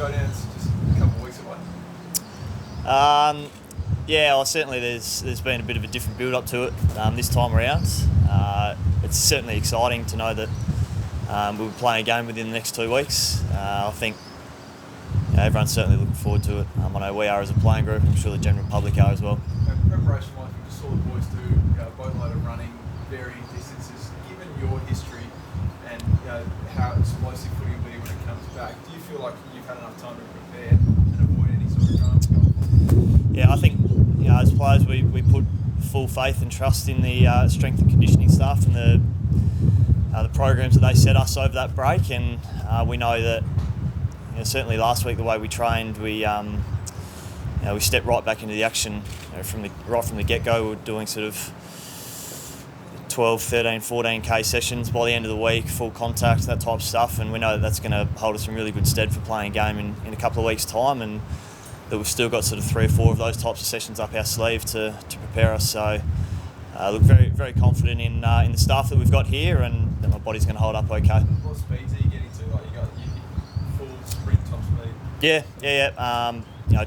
showdown's just a couple of weeks away? Yeah, well, certainly there's been a bit of a different build-up to it this time around. It's certainly exciting to know that we'll be playing a game within the next 2 weeks. I think everyone's certainly looking forward to it. I know we are as a playing group. I'm sure the general public are as well. Preparation-wise, we just saw the boys do a boatload of running, varying distances. Given your history and how explosive footy will be when it comes back, do you feel like you've had enough time to prepare and avoid any sort of dramas going forward? Yeah, I think as players we put full faith and trust in the strength and conditioning staff and the programs that they set us over that break, and we know that certainly last week the way we trained, we stepped right back into the action right from the get-go. We were doing sort of 12, 13, 14k sessions by the end of the week, full contact, that type of stuff, and we know that that's going to hold us in really good stead for playing a game in a couple of weeks' time, and that we've still got sort of 3 or 4 of those types of sessions up our sleeve to prepare us. So look very, very confident in the staff that we've got here, and that my body's going to hold up okay. What speeds are you getting to? Like you got full sprint top speed? Yeah.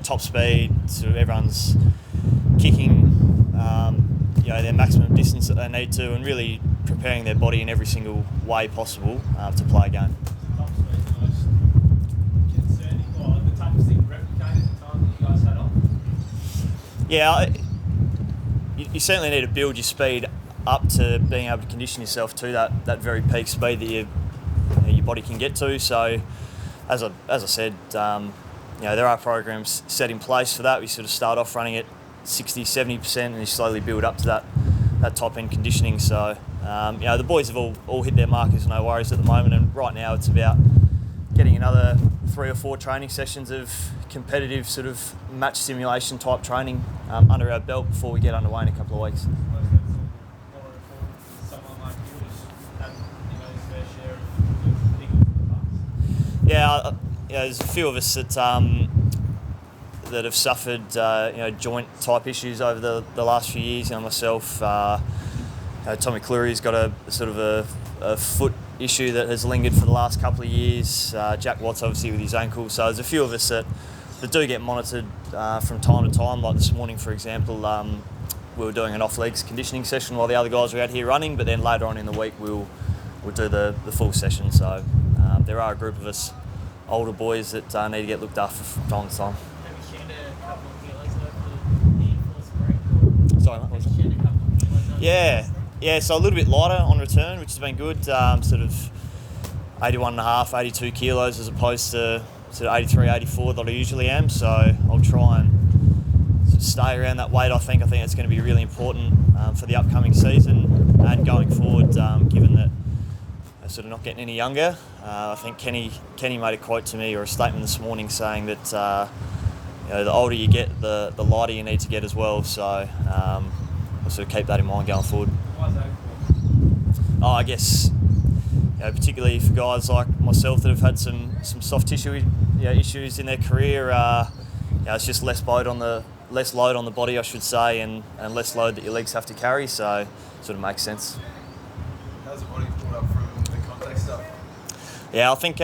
Top speed. So everyone's kicking, their maximum distance that they need to, and really preparing their body in every single way possible to play a game. Top speed the most concerning, or the toughest thing to replicate at the time that you guys had on? Yeah, you certainly need to build your speed up to being able to condition yourself to that very peak speed that your body can get to. So, as I said, there are programs set in place for that. We sort of start off running at 60, 70%, and you slowly build up to that top end conditioning. So, the boys have all hit their markers, no worries at the moment. And right now, it's about getting another 3 or 4 training sessions of competitive sort of match simulation type training under our belt before we get underway in a couple of weeks. Yeah, there's a few of us that have suffered joint type issues over the last few years. Myself, Tommy Cleary's got a sort of a foot issue that has lingered for the last couple of years. Jack Watts obviously with his ankle. So there's a few of us that do get monitored from time to time. Like this morning, for example, we were doing an off-legs conditioning session while the other guys were out here running. But then later on in the week, we'll do the full session. So there are a group of us older boys that need to get looked after from time to time. Have you shed a couple of kilos over the enforced break? Sorry, mate. Have you shed a couple of kilos over Yeah, so a little bit lighter on return, which has been good. Sort of 81.5, 82 kilos as opposed to sort of 83, 84 that I usually am. So I'll try and sort of stay around that weight. I think it's going to be really important for the upcoming season and going forward, given that they're sort of not getting any younger. I think Kenny made a quote to me or a statement this morning saying that the older you get, the lighter you need to get as well. So I'll sort of keep that in mind going forward. Why is that for? I guess particularly for guys like myself that have had some soft tissue issues in their career, it's just less load on the body, I should say, and less load that your legs have to carry. So it sort of makes sense. How's the body pulled up from the contact stuff? Yeah, I think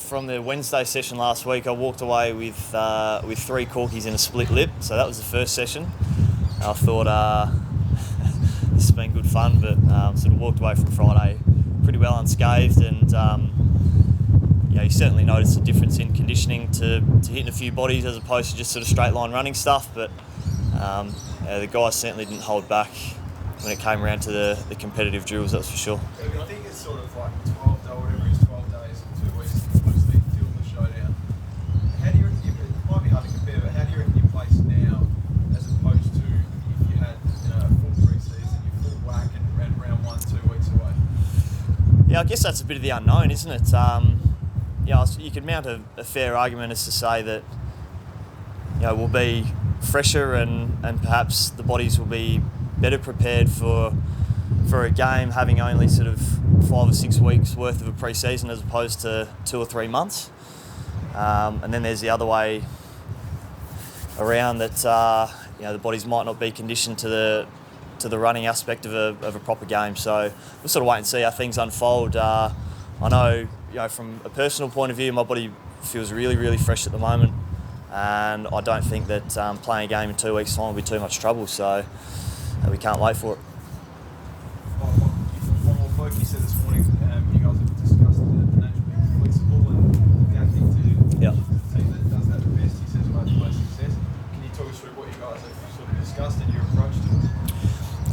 from the Wednesday session last week, I walked away with 3 corkies in a split lip. So that was the first session. I thought this has been good fun, but sort of walked away from Friday pretty well unscathed, and you certainly noticed a difference in conditioning to hitting a few bodies as opposed to just sort of straight line running stuff. But the guys certainly didn't hold back when it came around to the competitive drills, that's for sure. I think it's sort of like 12 days, 2 weeks, mostly till the showdown. How do you reckon, it might be hard to compare, but how do you reckon you're placed now as opposed to if you had a full pre-season, you're full whack and round 1, 2 weeks away? Yeah, I guess that's a bit of the unknown, isn't it? You could mount a fair argument as to say that we'll be fresher and perhaps the bodies will be better prepared for a game having only sort of 5 or 6 weeks worth of a pre-season as opposed to 2 or 3 months. And then there's the other way around that the bodies might not be conditioned to the running aspect of a proper game. So we'll sort of wait and see how things unfold. I know from a personal point of view, my body feels really, really fresh at the moment, and I don't think that playing a game in 2 weeks' time will be too much trouble. So we can't wait for it. One more bloke, you said this morning, you guys have discussed the nature of being flexible and adapting to Yep. the team that does that the best. He says about the most success. Can you talk us through what you guys have sort of discussed and your approach to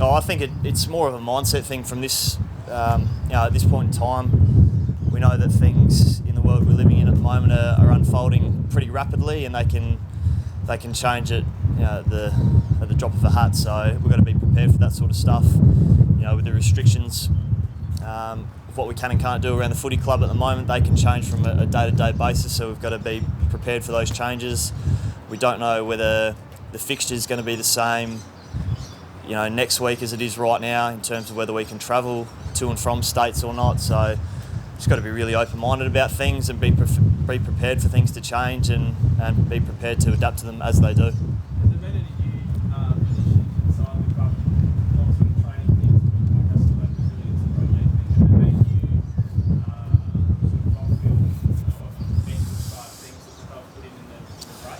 it? I think it's more of a mindset thing from this, at this point in time. We know that things in the world we're living in at the moment are unfolding pretty rapidly, and they can change at at the drop of a hat. So we've got to be prepared for that sort of stuff. With the restrictions of what we can and can't do around the footy club at the moment, they can change from a day-to-day basis. So we've got to be prepared for those changes. We don't know whether the fixture is going to be the same next week as it is right now, in terms of whether we can travel to and from states or not. So just got to be really open-minded about things and be prepared for things to change and be prepared to adapt to them as they do. Has it meant any new positions inside the club, what sort of training things, like us to that resilience project thing? Has it made you sort of fulfill mental side things that the club put in the break?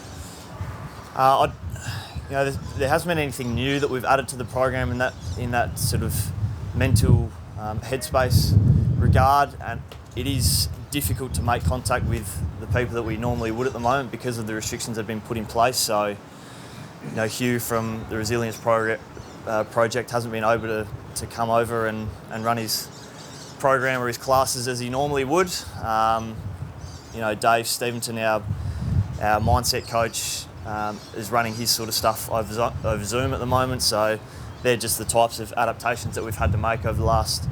There hasn't been anything new that we've added to the program in that sort of mental headspace regard, and it is difficult to make contact with the people that we normally would at the moment because of the restrictions that have been put in place. So, Hugh from the Resilience project hasn't been able to come over and run his program or his classes as he normally would. Dave Stevenson, our mindset coach, is running his sort of stuff over Zoom at the moment. So they're just the types of adaptations that we've had to make over the last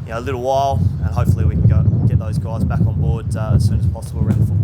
little while, and hopefully we can get those guys back on board as soon as possible around the football.